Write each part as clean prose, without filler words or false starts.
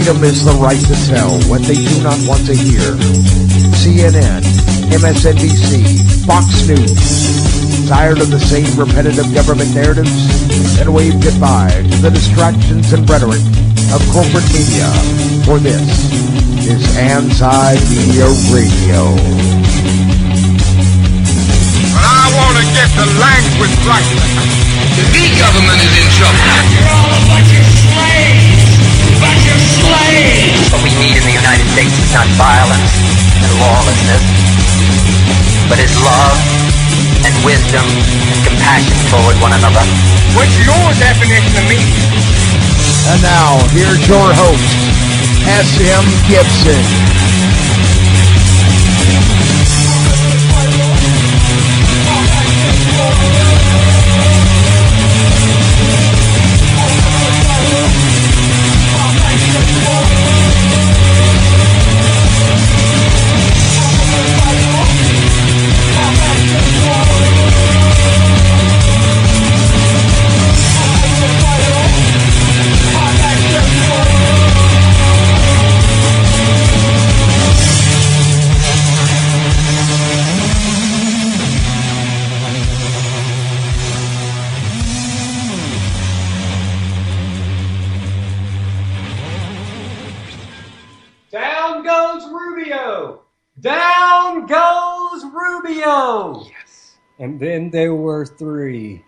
Freedom is the right to tell what they do not want to hear. CNN, MSNBC, Fox News. Tired of the same repetitive government narratives? Then wave goodbye to the distractions and rhetoric of corporate media. For this is Anti-Media Radio. But I want to get the language right. The government is in trouble. You're all a bunch of slaves! Bunch of slaves! What we need in the United States is not violence and lawlessness, but is love and wisdom and compassion toward one another. What's your definition of media? And now, here's your host, S.M. Gibson. Down goes Rubio! Yes. And then there were three.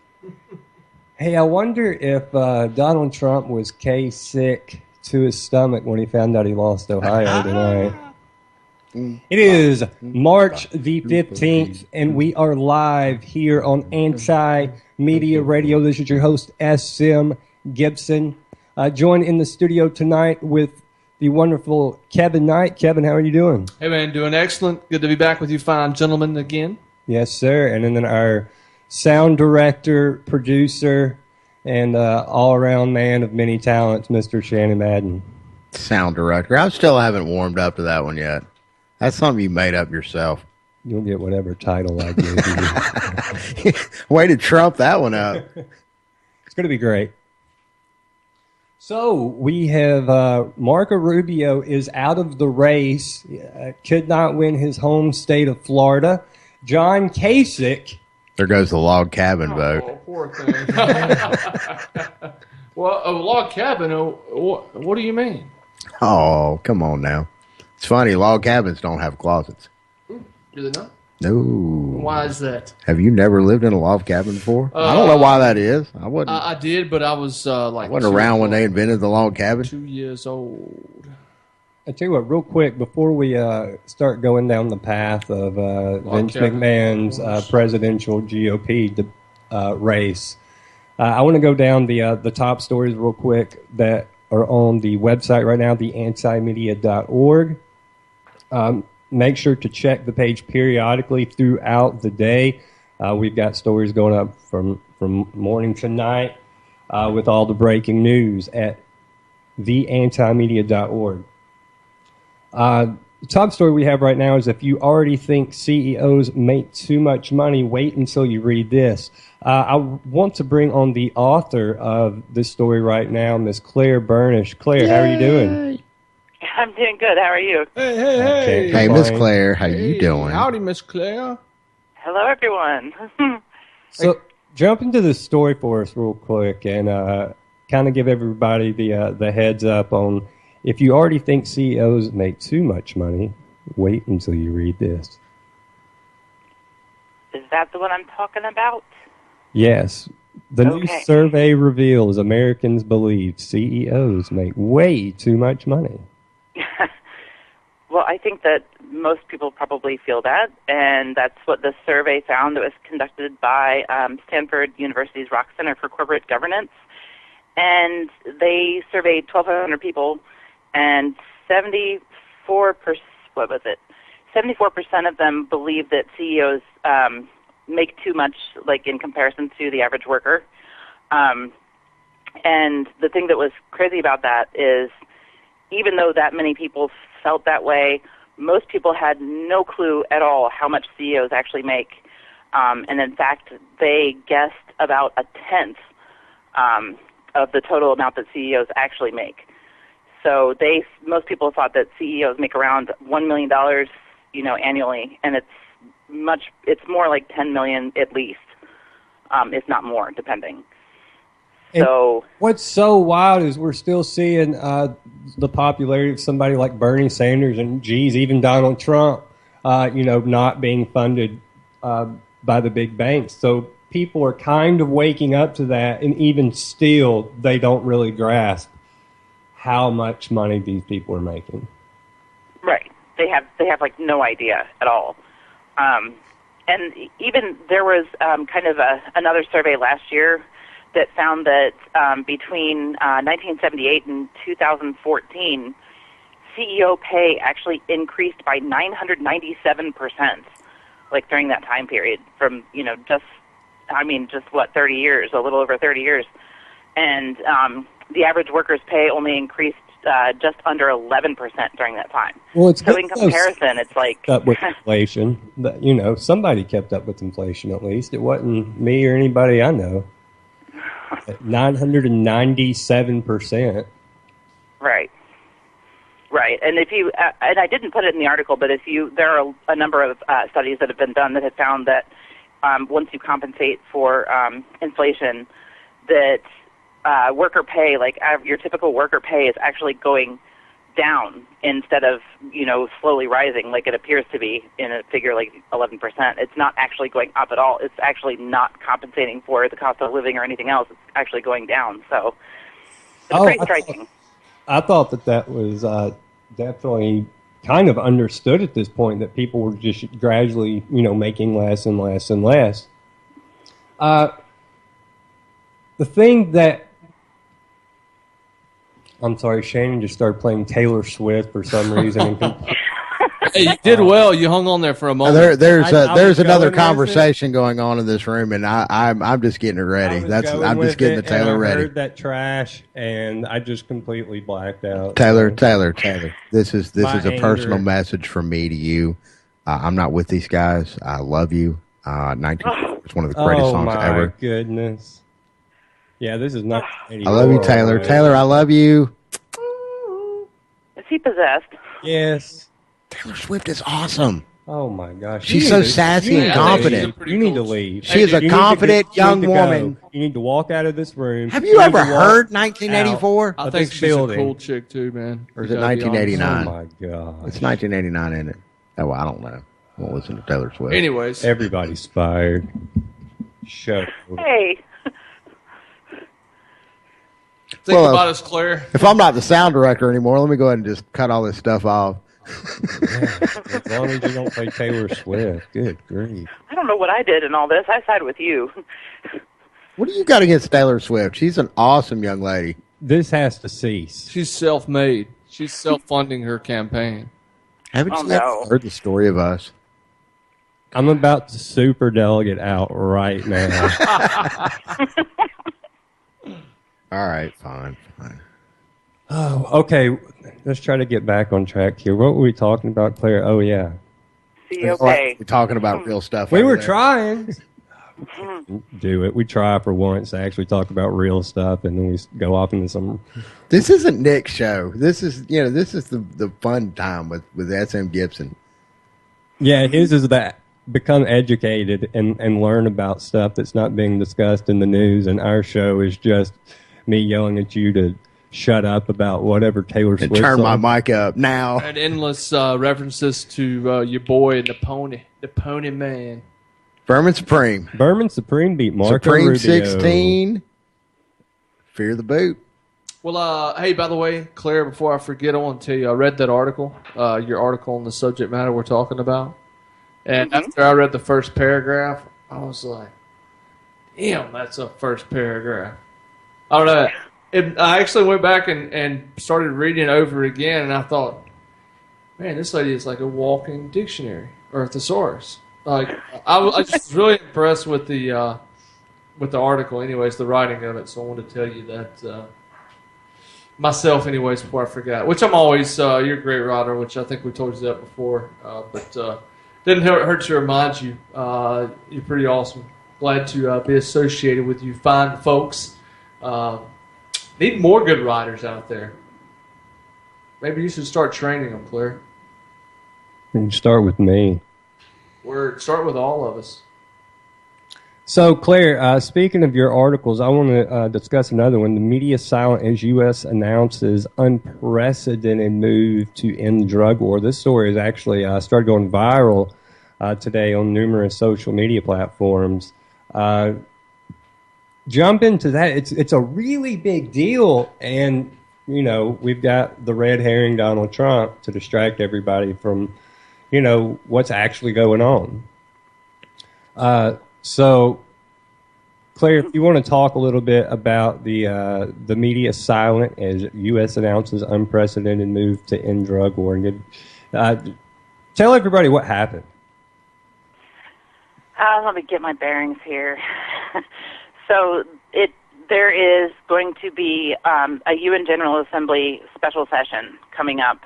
Hey, I wonder if Donald Trump was sick to his stomach when he found out he lost Ohio tonight. It is March the 15th, and we are live here on Anti-Media Radio. This is your host, S.M. Gibson. Joined in the studio tonight with the wonderful Kevin Knight. Kevin, how are you doing? Hey, man, doing excellent. Good to be back with you fine gentlemen again. Yes, sir. And then our sound director, producer, and all-around man of many talents, Mr. Shannon Madden. Sound director. I still haven't warmed up to that one yet. That's something you made up yourself. You'll get whatever title I give you. Way to trump that one up. It's going to be great. So we have Marco Rubio is out of the race, could not win his home state of Florida. John Kasich. There goes the log cabin vote. Oh, poor thing. Well, a log cabin, what do you mean? Oh, come on now. It's funny, log cabins don't have closets. Do they not? No. Why is that? Have you never lived in a log cabin before? I don't know why that is. I did, but I was I wasn't around when they invented the log cabin. 2 years old. I tell you what, real quick, before we start going down the path of Vince McMahon's presidential GOP race, I want to go down the top stories real quick that are on the website right now, the antimedia.org. Make sure to check the page periodically throughout the day. We've got stories going up from morning to night with all the breaking news at theantimedia.org. The top story we have right now is if you already think CEOs make too much money, wait until you read this. I want to bring on the author of this story right now, Miss Claire Burnish. Claire, how are you doing? I'm doing good. How are you? Hey. Hey, Miss Claire, how you doing? Howdy, Miss Claire. Hello, everyone. So, jump into the story for us real quick and kind of give everybody the heads up on if you already think CEOs make too much money, wait until you read this. Is that the one I'm talking about? Yes. The new survey reveals Americans believe CEOs make way too much money. Well, I think that most people probably feel that, and that's what the survey found that was conducted by Stanford University's Rock Center for Corporate Governance. And they surveyed 1,200 people, and 74% of them believe that CEOs make too much, like in comparison to the average worker. And the thing that was crazy about that is, even though that many people felt that way, most people had no clue at all how much CEOs actually make. And in fact, they guessed about a tenth of the total amount that CEOs actually make. So most people thought that CEOs make around $1 million, annually, and it's more like 10 million at least, if not more, depending. And so what's so wild is we're still seeing the popularity of somebody like Bernie Sanders and, geez, even Donald Trump, not being funded by the big banks. So people are kind of waking up to that, and even still, they don't really grasp how much money these people are making. Right. They have like no idea at all. And even there was kind of another survey last year that found that between 1978 and 2014, CEO pay actually increased by 997%, like during that time period from, just 30 years, a little over 30 years. And the average worker's pay only increased just under 11% during that time. Well, it's so in comparison, it's like up with inflation. Somebody kept up with inflation at least. It wasn't me or anybody I know. 997%. Right. And if you and I didn't put it in the article, but there are a number of studies that have been done that have found that once you compensate for inflation, that worker pay, like your typical worker pay, is actually going down instead of slowly rising like it appears to be in a figure like 11%. It's not actually going up at all. It's actually not compensating for the cost of living or anything else. It's actually going down. So it's pretty striking. I thought that was definitely kind of understood at this point, that people were just gradually making less and less and less. The thing that I'm sorry, Shannon just started playing Taylor Swift for some reason. Hey, you did well. You hung on there for a moment. There's another conversation going on in this room, and I'm just getting it ready. I'm just getting the Taylor ready. I heard that trash, and I just completely blacked out. Taylor. This is a personal message from me to you. I'm not with these guys. I love you. 1984 is one of the greatest songs ever. Oh my goodness. Yeah, this is not. I love you, Taylor. Taylor, I love you. Is he possessed? Yes. Taylor Swift is awesome. Oh my gosh, she's so sassy and confident. You need to leave. She is a confident young woman. You need to walk out of this room. Have you ever heard 1984? I think she's a cool chick too, man. Or is it 1989? Oh my god, it's 1989, isn't it? Oh, well, I don't know. I won't listen to Taylor Swift. Anyways, everybody's fired. Shut up. Hey. Think about us, Claire. If I'm not the sound director anymore, let me go ahead and just cut all this stuff off. As long as you don't play Taylor Swift. Good grief. I don't know what I did in all this. I side with you. What do you got against Taylor Swift? She's an awesome young lady. This has to cease. She's self-made. She's self-funding her campaign. Haven't you ever heard the story of us? I'm about to super delegate out right now. All right, fine. Oh, okay. Let's try to get back on track here. What were we talking about, Claire? Oh, yeah. Okay. We're talking about real stuff. We were trying. Do it. We try for once to actually talk about real stuff, and then we go off into some. This isn't Nick's show. This is the fun time with SM Gibson. Yeah, his is that become educated and learn about stuff that's not being discussed in the news, and our show is just me yelling at you to shut up about whatever Taylor Swift. And turn my mic up now. And endless references to your boy and the pony man. Berman Supreme. Berman Supreme beat Marco Supreme Rubio. 16. Fear the boot. Well, hey, by the way, Claire, before I forget, I want to tell you, I read that article, your article on the subject matter we're talking about. And after I read the first paragraph, I was like, damn, that's a first paragraph. I don't know. I actually went back and started reading it over again, and I thought, man, this lady is like a walking dictionary or a thesaurus. Like, I was just really impressed with the article, anyways, the writing of it. So I wanted to tell you that myself, anyways, before I forgot. Which I'm always, you're a great writer, which I think we told you that before. But didn't hurt to remind you. You're pretty awesome. Glad to be associated with you fine folks. Need more good writers out there. Maybe you should start training them, Claire. You can start with me. Start with all of us. So, Claire, speaking of your articles, I want to discuss another one. The media silent as U.S. announces unprecedented move to end the drug war. This story has actually started going viral today on numerous social media platforms. Jump into that. It's a really big deal, and you know we've got the red herring Donald Trump to distract everybody from what's actually going on. So, Claire, if you want to talk a little bit about the media silent as U.S. announces unprecedented move to end drug war, and tell everybody what happened. Let me get my bearings here. So there is going to be a UN General Assembly special session coming up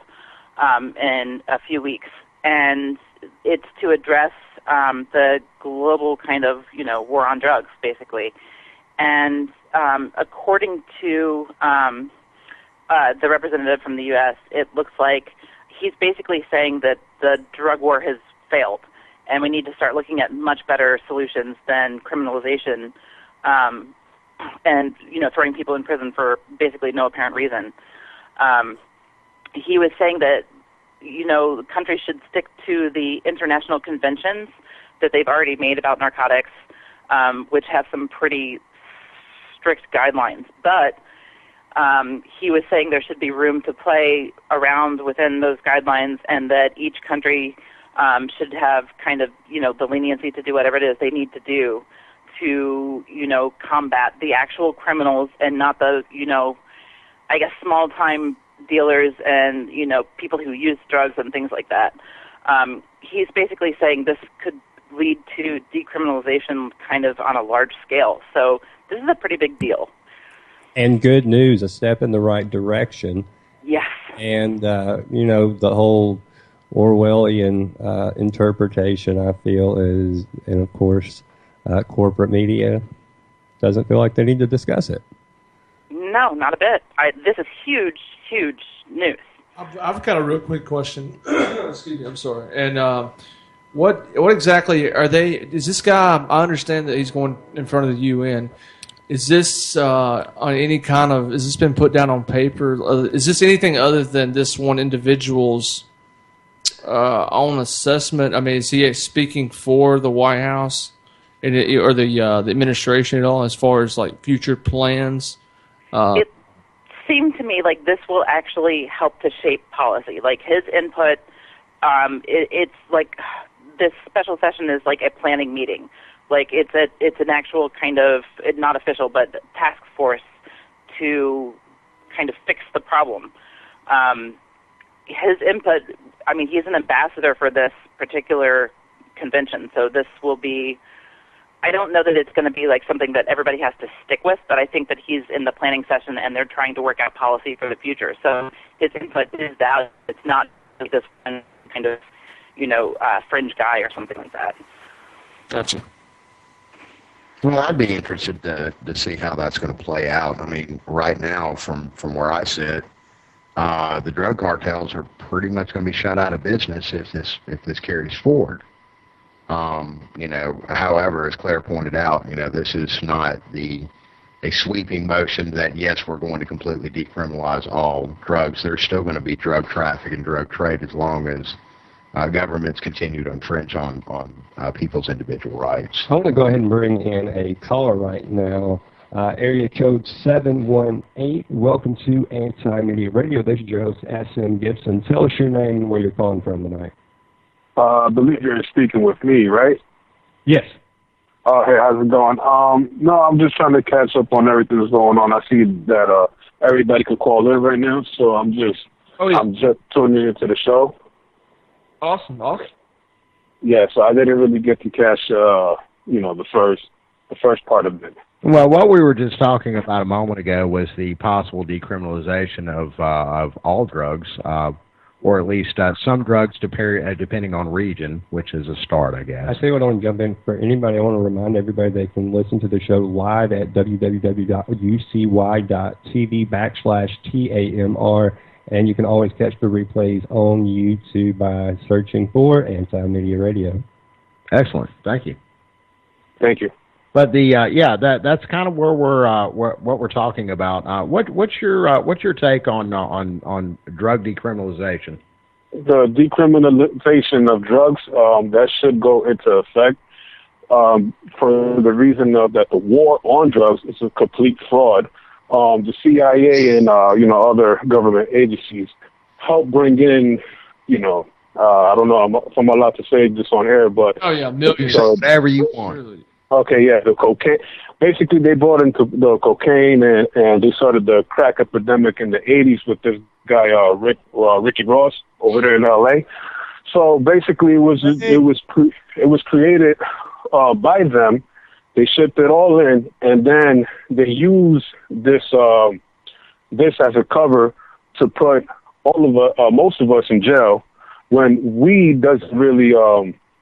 in a few weeks, and it's to address the global kind of, war on drugs, basically. And according to the representative from the U.S., it looks like he's basically saying that the drug war has failed, and we need to start looking at much better solutions than criminalization and, throwing people in prison for basically no apparent reason. He was saying that countries should stick to the international conventions that they've already made about narcotics, which have some pretty strict guidelines. But he was saying there should be room to play around within those guidelines, and that each country should have kind of, the leniency to do whatever it is they need to do to, combat the actual criminals and not the, small-time dealers and, people who use drugs and things like that. He's basically saying this could lead to decriminalization kind of on a large scale. So this is a pretty big deal. And good news, a step in the right direction. Yes. And, the whole Orwellian interpretation, I feel, is, and of course, corporate media doesn't feel like they need to discuss it. No, not a bit. This is huge, huge news. I've got a real quick question. Excuse me, I'm sorry. And what exactly are they? Is this guy? I understand that he's going in front of the UN. Is this on any kind of? Has this been put down on paper? Is this anything other than this one individual's own assessment? I mean, is he speaking for the White House or the administration at all, as far as like future plans? It seemed to me like this will actually help to shape policy. Like his input, it's like this special session is like a planning meeting. Like it's an actual kind of, not official, but task force to kind of fix the problem. His input, I mean, he's an ambassador for this particular convention, so this will be, I don't know that it's going to be like something that everybody has to stick with, but I think that he's in the planning session and they're trying to work out policy for the future. So his input is that it's not like this one kind of, fringe guy or something like that. Gotcha. Well, I'd be interested to see how that's going to play out. I mean, right now, from where I sit, the drug cartels are pretty much going to be shut out of business if this carries forward. However, as Claire pointed out, this is not a sweeping motion that, yes, we're going to completely decriminalize all drugs. There's still going to be drug traffic and drug trade as long as governments continue to infringe on people's individual rights. I want to go ahead and bring in a caller right now. Area code 718. Welcome to Anti-Media Radio. This is your host, S.M. Gibson. Tell us your name and where you're calling from tonight. I believe you're speaking with me, right? Yes. Hey, how's it going? No, I'm just trying to catch up on everything that's going on. I see that everybody can call in right now, so I'm just tuning into the show. Awesome. Yeah, so I didn't really get to catch, the first part of it. Well, what we were just talking about a moment ago was the possible decriminalization of all drugs, or at least some drugs depending on region, which is a start, I guess. I tell you what, I want to jump in. For anybody, I want to remind everybody they can listen to the show live at www.ucy.tv/TAMR. And you can always catch the replays on YouTube by searching for Anti-Media Radio. Excellent. Thank you. Thank you. But that's kind of where we're what we're talking about. What's your take on drug decriminalization? The decriminalization of drugs that should go into effect for the reason that the war on drugs is a complete fraud. The CIA and other government agencies help bring in, I don't know if I'm allowed to say this on air, but millions. Whatever you want. Okay, yeah, the cocaine. Basically, they brought into the cocaine and they started the crack epidemic in the 80s with this guy Ricky Ross over there in LA. So basically, it was created by them. They shipped it all in, and then they use this as a cover to put most of us in jail. When weed doesn't really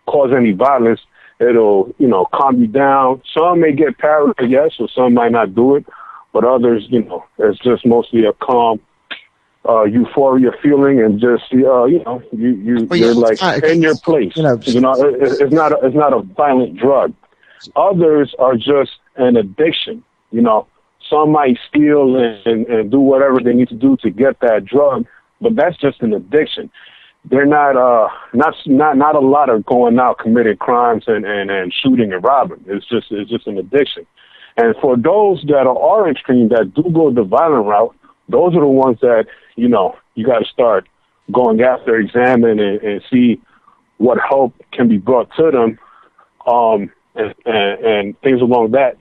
cause any violence, it'll calm you down. Some may get paranoid, yes, or some might not do it, but others, it's just mostly a calm euphoria feeling, and just you're like in your place. It's not a violent drug. Others are just an addiction. Some might steal and do whatever they need to do to get that drug, but that's just an addiction. They're not a lot of going out committing crimes and shooting and robbing. It's just an addiction. And for those that are extreme, that do go the violent route, those are the ones that you got to start going after, examine, and see what help can be brought to them, and things along that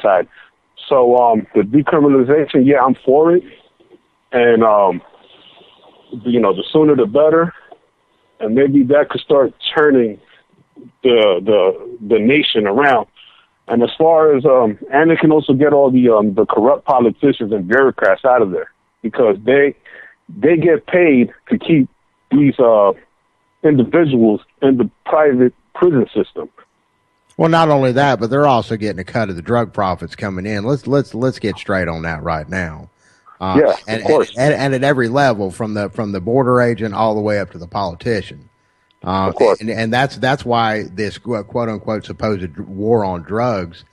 side. So the decriminalization, yeah, I'm for it, and the sooner the better, and maybe that could start turning the nation around. And as far as and it can also get all the corrupt politicians and bureaucrats out of there, because they get paid to keep these individuals in the private prison system. Well, not only that, but they're also getting a cut of the drug profits coming in. Let's get straight on that right now. Of course. And at every level, from the border agent all the way up to the politician. Of course. And that's why this quote unquote supposed war on drugs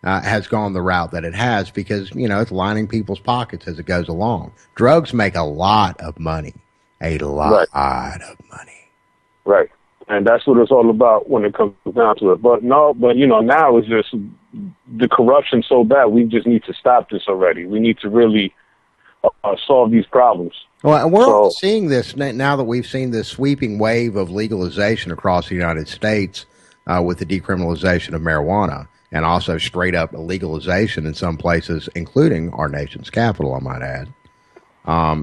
has gone the route that it has, because it's lining people's pockets as it goes along. Drugs make a lot of money, of money. Right. And that's what it's all about when it comes down to it. But now it's just the corruption so bad. We just need to stop this already. We need to really solve these problems. Well, and we're all seeing this now that we've seen this sweeping wave of legalization across the United States with the decriminalization of marijuana, and also straight up legalization in some places, including our nation's capital, I might add.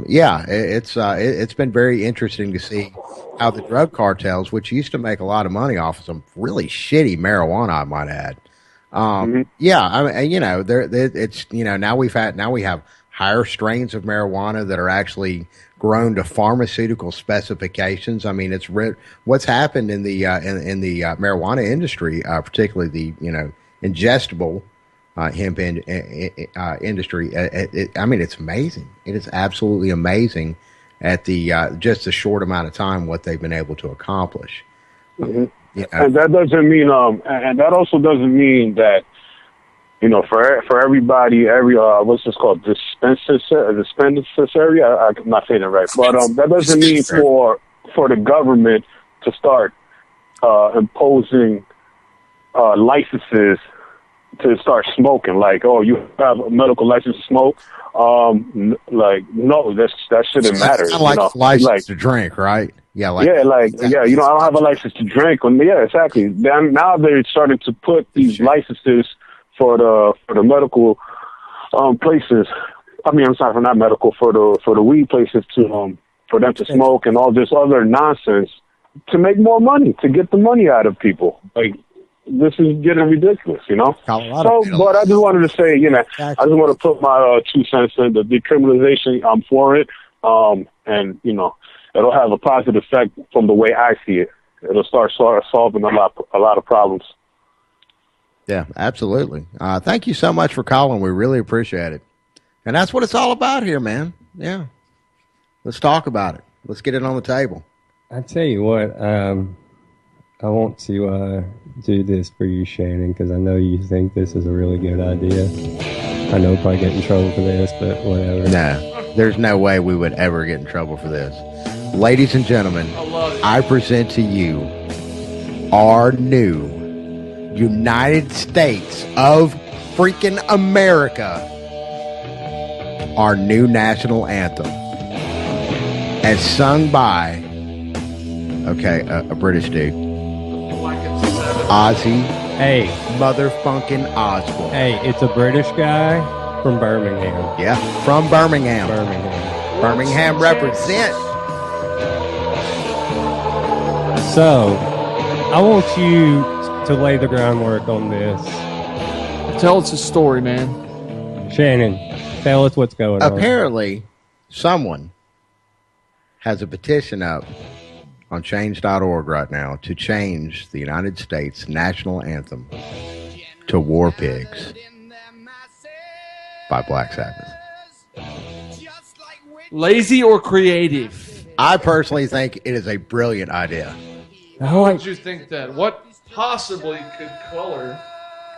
It's been very interesting to see how the drug cartels, which used to make a lot of money off of some really shitty marijuana, I might add. Now we have higher strains of marijuana that are actually grown to pharmaceutical specifications. I mean, what's happened in the marijuana industry, particularly the ingestible hemp industry. It's amazing. It is absolutely amazing at the just a short amount of time what they've been able to accomplish. Mm-hmm. And that doesn't mean, and that also doesn't mean that, for everybody, what's this called, dispensary? I'm not saying it right, but that doesn't mean for the government to start imposing licenses to start smoking. Like, oh, you have a medical license to smoke. No, that shouldn't matter. It's not like license to drink, right? Yeah, I don't have a license to drink. Yeah, exactly. Now they're starting to put these licenses for the medical places. I mean, I'm sorry, for not medical, for the weed places for them to smoke and all this other nonsense to make more money, to get the money out of people. Like, this is getting ridiculous, Colorado, but I just wanted to say, I just want to put my 2 cents in. The decriminalization, I'm for it, and it'll have a positive effect from the way I see it. It'll start solving a lot of problems. Yeah, absolutely. Thank you so much for calling. We really appreciate it, and that's what it's all about here, man. Yeah. Let's talk about it. Let's get it on the table. I tell you what, I want to do this for you, Shannon, because I know you think this is a really good idea. I know we'll probably get in trouble for this, but whatever. No, there's no way we would ever get in trouble for this. Ladies and gentlemen, I present to you our new United States of freaking America, our new national anthem, as sung by, a British dude, Ozzy. Hey, motherfucking Osbourne. Hey, it's a British guy from Birmingham. Yeah, from Birmingham. Birmingham represent. So, I want you to lay the groundwork on this. Tell us a story, man. Shannon, tell us what's going on. Apparently, someone has a petition up on change.org right now to change the United States national anthem to War Pigs by Black Sabbath. Lazy or creative? I personally think it is a brilliant idea. How would you think that? What possibly could color?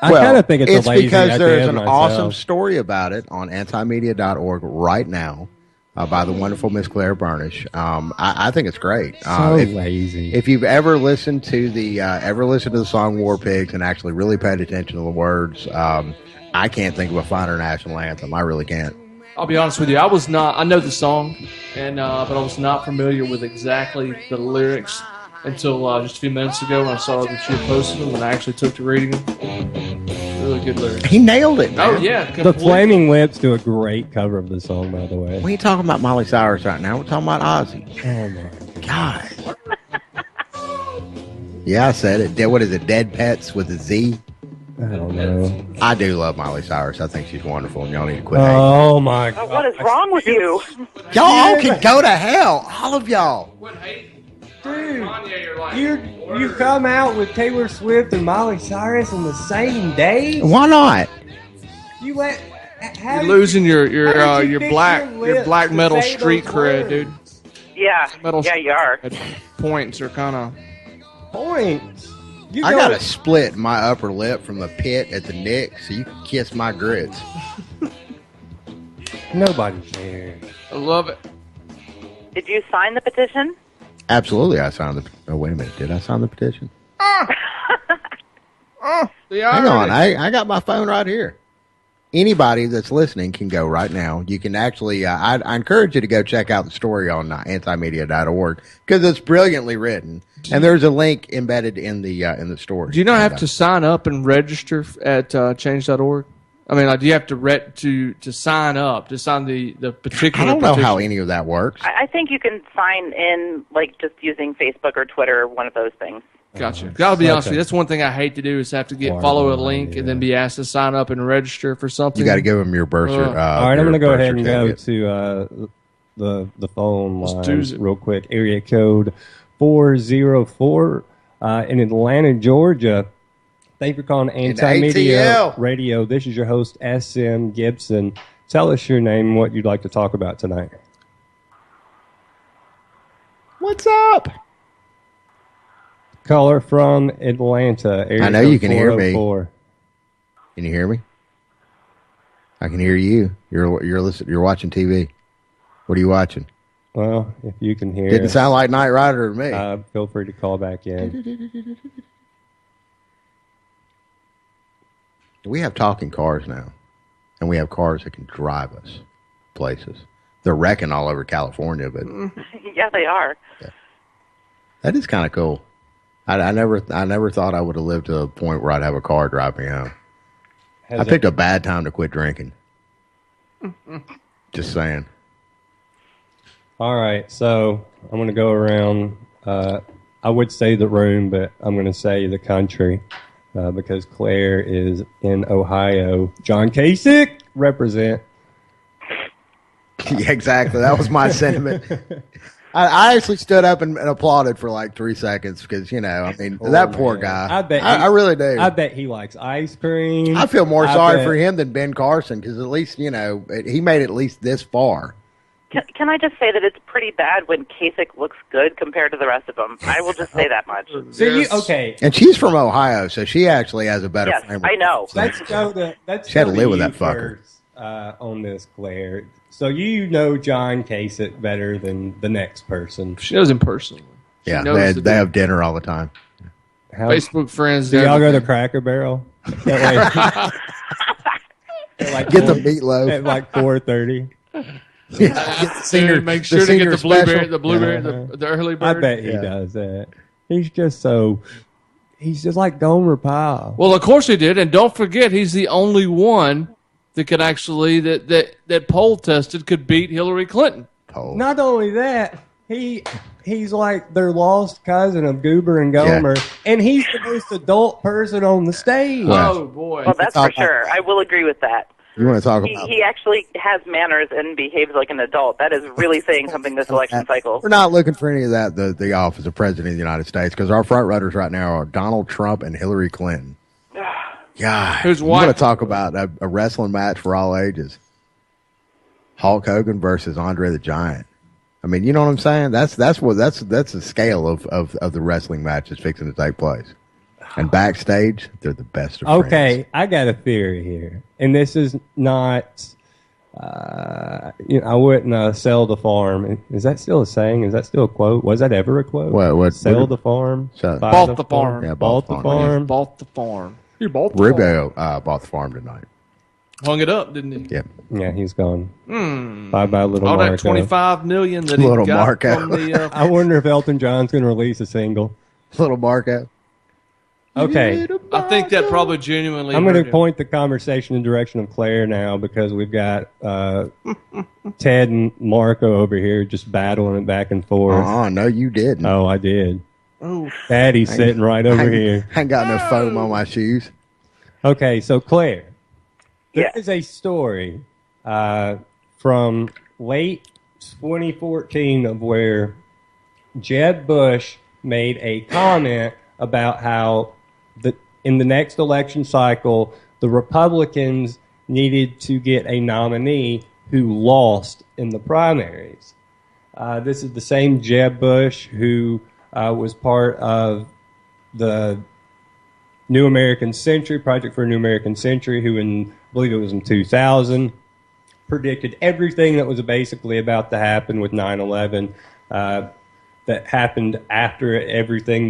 I kind of think it's a lazy because idea there's an myself. awesome story about it on antimedia.org right now by the wonderful Miss Claire Burnish. I think it's great. Lazy. If you've ever listened to the song War Pigs and actually really paid attention to the words, I can't think of a finer national anthem. I really can't. I'll be honest with you. I know the song, but I was not familiar with exactly the lyrics until just a few minutes ago when I saw that you had posted them and I actually took to reading them. Really good lyrics. He nailed it, man. Oh, yeah. The Flaming Lips do a great cover of the song, by the way. We ain't talking about Miley Cyrus right now. We're talking about Ozzy. Oh, my God. Yeah, I said it. What is it? Dead Pets with a Z? I don't know. I do love Miley Cyrus. I think she's wonderful, and y'all need to quit Oh, my God. What is wrong with you? Y'all all can go to hell. All of y'all. Dude, you come out with Taylor Swift and Miley Cyrus on the same day? Why not? You let... You're losing your black metal street cred, dude. Yeah, you are. Points are kind of... Points? I got to split my upper lip from the pit at the neck so you can kiss my grits. Nobody cares. I love it. Did you sign the petition? Absolutely, I signed the... Oh, wait a minute. Did I sign the petition? Hang on. I got my phone right here. Anybody that's listening can go right now. You can actually... I encourage you to go check out the story on antimedia.org because it's brilliantly written. And there's a link embedded in the story. Do you not have to sign up and register at change.org? I mean, do you have to sign up, to sign the particular I don't know petition? how any of that works. I think you can sign in, like, just using Facebook or Twitter, one of those things. Gotcha. I'll be honest with you. That's one thing I hate to do is have to follow a link and then be asked to sign up and register for something. You got to give them your birth certificate. All right, I'm going to go ahead and go to the phone lines real quick. Area code 404 in Atlanta, Georgia. Thank you for calling Anti-Media Radio. This is your host, SM Gibson. Tell us your name and what you'd like to talk about tonight. What's up? Caller from Atlanta. Area I know you can hear me. 404. Can you hear me? I can hear you. You're listening. You're watching TV. What are you watching? Well, if you can hear Didn't sound like Knight Rider to me. Feel free to call back in. We have talking cars now, and we have cars that can drive us places. They're wrecking all over California, but yeah, they are. Yeah. That is kind of cool. I never thought I would have lived to a point where I'd have a car drive me home. I picked a bad time to quit drinking. Just saying. All right, so I'm going to go around. I would say the room, but I'm going to say the country because Claire is in Ohio. John Kasich, represent. Yeah, exactly. That was my sentiment. I actually stood up and applauded for like 3 seconds because, that poor guy. I really do. I bet he likes ice cream. I feel more sorry for him than Ben Carson because at least, he made it at least this far. Can I just say that it's pretty bad when Kasich looks good compared to the rest of them? I will just say that much. So okay. And she's from Ohio, so she actually has a better Yes, frame. I know. Let's go to She had to live with that fucker. first, on this, Claire. So you know John Kasich better than the next person. She knows him personally. Yeah, they have dinner all the time. Facebook friends. Do y'all go to Cracker Barrel? Like Get the meatloaf at like 4:30. Make sure to get the blueberry, the early bird. I bet he does that. He's just like Gomer Pyle. Well, of course he did, and don't forget, he's the only one that could actually that poll tested could beat Hillary Clinton. Not only that, he's like their lost cousin of Goober and Gomer, and he's the most adult person on the stage. Oh boy! Well, that's for sure. I will agree with that. You want to talk about? He actually has manners and behaves like an adult. That is really saying something this election cycle. We're not looking for any of that, the office of President of the United States, because our front runners right now are Donald Trump and Hillary Clinton. God, who's what? what? I'm going to talk about a wrestling match for all ages. Hulk Hogan versus Andre the Giant. I mean, you know what I'm saying? That's the scale of the wrestling match that's fixing to take place. And backstage, they're the best of friends. Okay, I got a theory here, and this is not. I wouldn't sell the farm. Is that still a saying? Is that still a quote? Was that ever a quote? What? Sell the farm. Bought the farm. Yeah, bought the farm. Bought the farm. You bought the Rubio bought the farm tonight. Hung it up, didn't he? Yep. Yeah, he's gone. Bye bye, little All Marco. that $25 million that he Little got Marco. from the. I wonder if Elton John's going to release a single. Little Marco. Okay. I think that probably genuinely. I'm going hurt to him. point the conversation in the direction of Claire now because we've got Ted and Marco over here just battling it back and forth. No, you didn't. Oh, I did. Oh, Patty's sitting right over here. I ain't got no foam on my shoes. Okay, so Claire, there Yeah. is a story from late 2014 of where Jeb Bush made a comment about how in the next election cycle, the Republicans needed to get a nominee who lost in the primaries. This is the same Jeb Bush who was part of the New American Century, Project for a New American Century, who I believe it was in 2000, predicted everything that was basically about to happen with 9/11 that happened after everything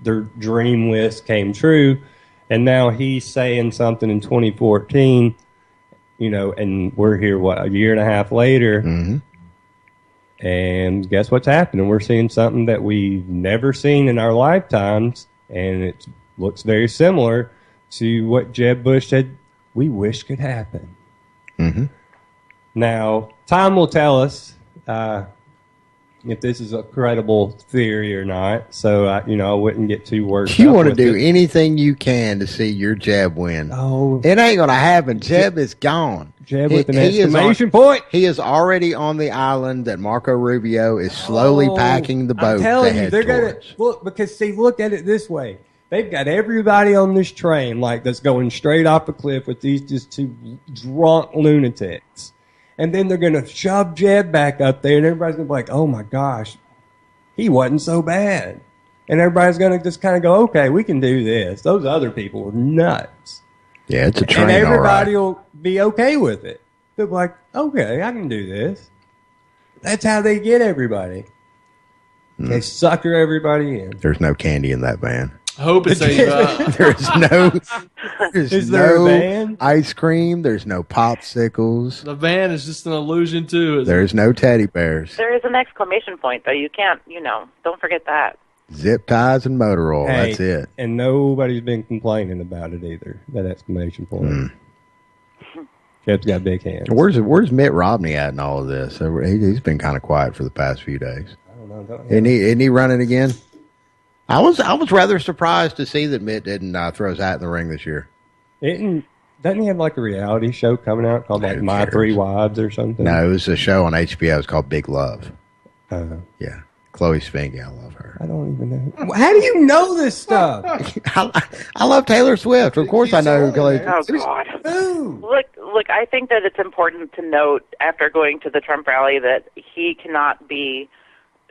their dream list came true. And now he's saying something in 2014, and we're here, a year and a half later. Mm-hmm. And guess what's happening? We're seeing something that we've never seen in our lifetimes, and it looks very similar to what Jeb Bush said we wish could happen. Mm-hmm. Now, time will tell us if this is a credible theory or not. So, I wouldn't get too worked up. You want to with do it. anything you can to see your Jeb win. Oh, It ain't going to happen. Jeb is gone. Jeb with an He is exclamation point. He is already on the island that Marco Rubio is slowly packing the boat I'm telling to you, head they're going towards. to look because look at it this way. They've got everybody on this train that's going straight off a cliff with these just two drunk lunatics. And then they're going to shove Jeb back up there, and everybody's going to be like, oh, my gosh, he wasn't so bad. And everybody's going to just kind of go, okay, we can do this. Those other people were nuts. Yeah, it's a train, And everybody all right. will be okay with it. They'll be like, okay, I can do this. That's how they get everybody. They sucker everybody in. There's no candy in that van. I hope it's a. There's Is there a no van? ice cream. There's no popsicles. The van is just an illusion too. Isn't There's no teddy bears. There is an exclamation point, though. You can't, don't forget that. Zip ties and motor oil. Hey, That's it. And nobody's been complaining about it either. That exclamation point. Jeb's got big hands. Where's Mitt Romney at in all of this? He's been kind of quiet for the past few days. I don't know. Isn't he running again? I was rather surprised to see that Mitt didn't throw his hat in the ring this year. Doesn't he have like a reality show coming out called like Who My cares? Three Wives or something? No, it was a show on HBO. It's called Big Love. Yeah. Chloe Spengy, I love her. I don't even know. How do you know this stuff? I love Taylor Swift. Of course I know who Chloe Oh, God. Look, I think that it's important to note after going to the Trump rally that he cannot be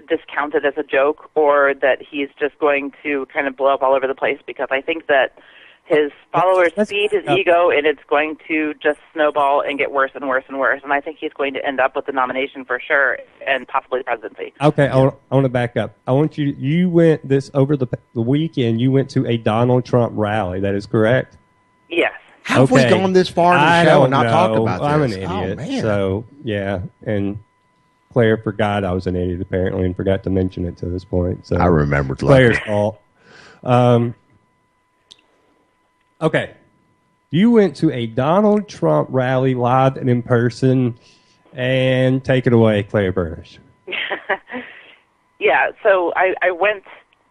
discounted as a joke or that he's just going to kind of blow up all over the place, because I think that his followers feed his ego, and it's going to just snowball and get worse and worse and worse. And I think he's going to end up with the nomination for sure, and possibly the presidency. Okay, I want to back up. I want you went this over the weekend. You went to a Donald Trump rally. That is correct? Yes. How have we gone this far in the show and not talked about this? I'm an idiot. Oh, man. So, yeah. And Claire forgot I was an idiot, apparently, and forgot to mention it to this point. So I remembered. Claire's fault. Okay. You went to a Donald Trump rally live and in person, and take it away, Claire Burnish. Yeah, so I went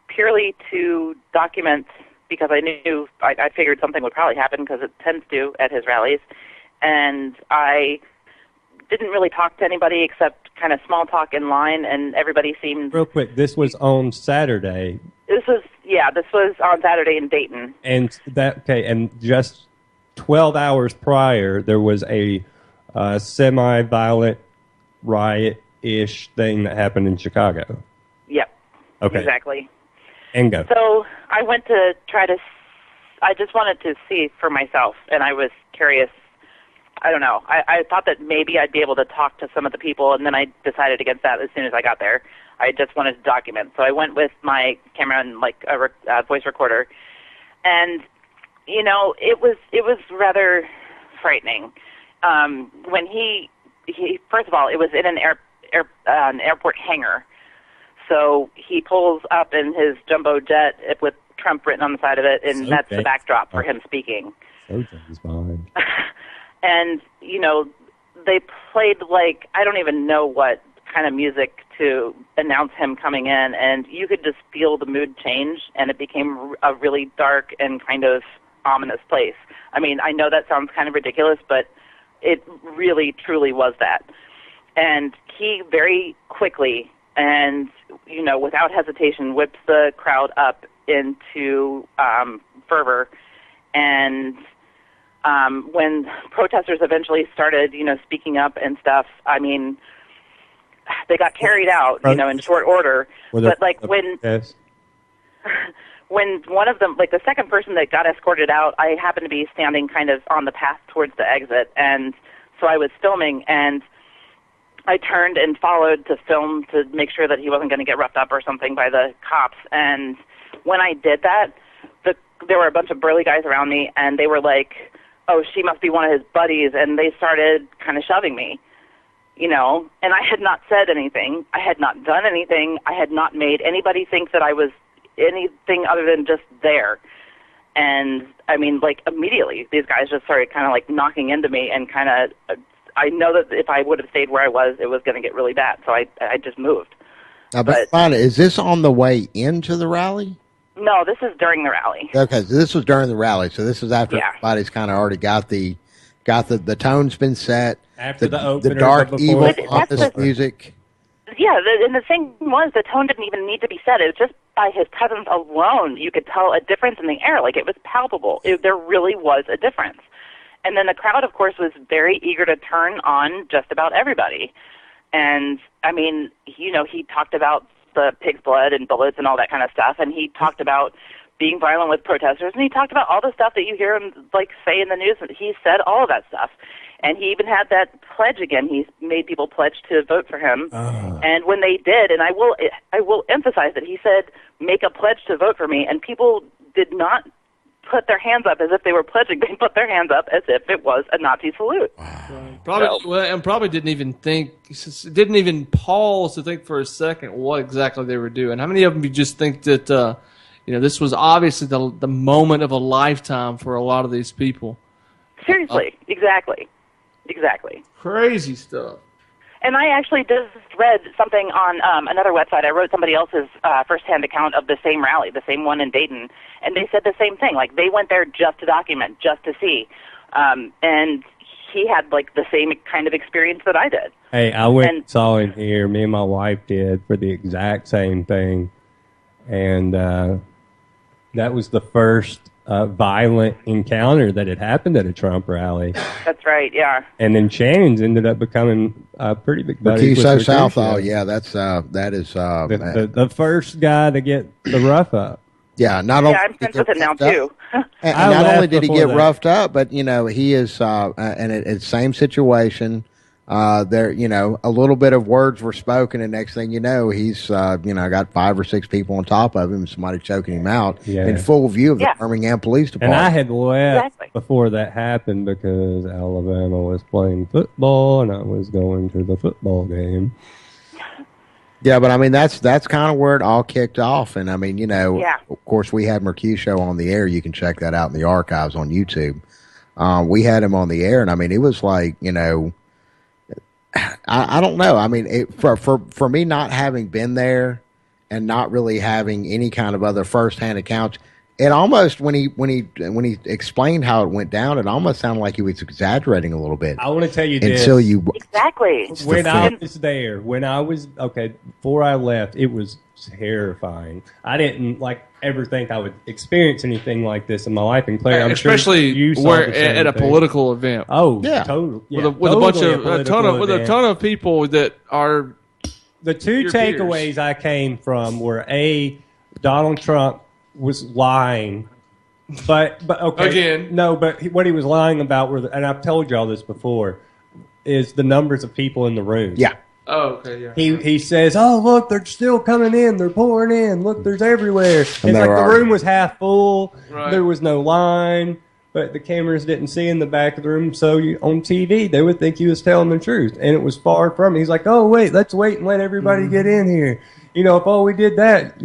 purely to document, because I knew, I figured something would probably happen, because it tends to at his rallies, and I didn't really talk to anybody except kind of small talk in line, and everybody seemed... Real quick, this was on Saturday. This was on Saturday in Dayton. And just 12 hours prior, there was a semi-violent riot-ish thing that happened in Chicago. Yep. Okay. Exactly. And go. So I went to I just wanted to see for myself, and I was curious. I don't know. I thought that maybe I'd be able to talk to some of the people, and then I decided against that as soon as I got there. I just wanted to document. So I went with my camera and like a voice recorder, and it was rather frightening. When he first of all, it was in an airport hangar. So he pulls up in his jumbo jet with Trump written on the side of it, and that's the backdrop for him speaking. So James Bond. And, they played I don't even know what kind of music to announce him coming in, and you could just feel the mood change, and it became a really dark and kind of ominous place. I mean, I know that sounds kind of ridiculous, but it really, truly was that. And he very quickly and, without hesitation, whips the crowd up into fervor. And when protesters eventually started, speaking up and stuff, I mean, they got carried out, in short order. But when one of them, the second person that got escorted out, I happened to be standing kind of on the path towards the exit, and so I was filming, and I turned and followed to film to make sure that he wasn't going to get roughed up or something by the cops. And when I did that, there were a bunch of burly guys around me, and they were like, "Oh, she must be one of his buddies," and they started kind of shoving me, and I had not said anything. I had not done anything. I had not made anybody think that I was anything other than just there. And, I mean, immediately, these guys just started kind of, knocking into me, and kind of, I know that if I would have stayed where I was, it was going to get really bad, so I just moved. Now, but is this on the way into the rally? No, this is during the rally. Okay, so this was during the rally, so this was after everybody's kind of already got the tone's been set, after the opener, the dark, evil, office music. Yeah, and the thing was, the tone didn't even need to be set. It was just by his presence alone, you could tell a difference in the air. It was palpable. There really was a difference. And then the crowd, of course, was very eager to turn on just about everybody. And, I mean, he talked about the pig's blood and bullets and all that kind of stuff, and he talked about being violent with protesters, and he talked about all the stuff that you hear him, say in the news. He said all of that stuff. And he even had that pledge again. He made people pledge to vote for him. And when they did, and I will emphasize that he said, "Make a pledge to vote for me," and people did not put their hands up as if they were pledging. They put their hands up as if it was a Nazi salute. Probably didn't even pause to think for a second what exactly they were doing. How many of them you just think that this was obviously the moment of a lifetime for a lot of these people? Seriously, exactly. Crazy stuff. And I actually just read something on another website. I wrote somebody else's firsthand account of the same rally, the same one in Dayton, and they said the same thing. They went there just to document, just to see. And he had like the same kind of experience that I did. Hey, I went and saw him here. Me and my wife did for the exact same thing, and that was the first violent encounter that had happened at a Trump rally. That's right, yeah. And then Shannon's ended up becoming pretty big buddies with Mercutio Southall. Yeah, that is the first guy to get the rough up. Yeah, I'm friends with him now too. And not only did he get roughed up, but he is, and it's same situation. There, a little bit of words were spoken, and next thing you know, he's, got 5 or 6 people on top of him, somebody choking him out in full view of the Birmingham Police Department. And I had left before that happened because Alabama was playing football, and I was going to the football game. Yeah, but I mean that's kind of where it all kicked off, and I mean of course we had Mercutio on the air. You can check that out in the archives on YouTube. We had him on the air, and I mean it was like I don't know. I mean for me not having been there and not really having any kind of other firsthand accounts, it almost when he explained how it went down, it almost sounded like he was exaggerating a little bit. I want to tell you this. Until you exactly when I was there, before I left, it was terrifying. I didn't ever think I would experience anything like this in my life. And Claire, I'm especially sure you saw at a political event. Oh, yeah, totally. With a ton of people that are the two takeaways I came from were Donald Trump was lying, but okay, again, no, but what he was lying about were, and I've told y'all this before, is the numbers of people in the room. Yeah. Oh, okay, yeah. He says, "Oh, look, they're still coming in. They're pouring in. Look, there's everywhere." And it's like the room was half full. Right. There was no line, but the cameras didn't see in the back of the room. So on TV, they would think he was telling the truth, and it was far from it. He's like, "Oh, wait, let's wait and let everybody get in here. If we did that,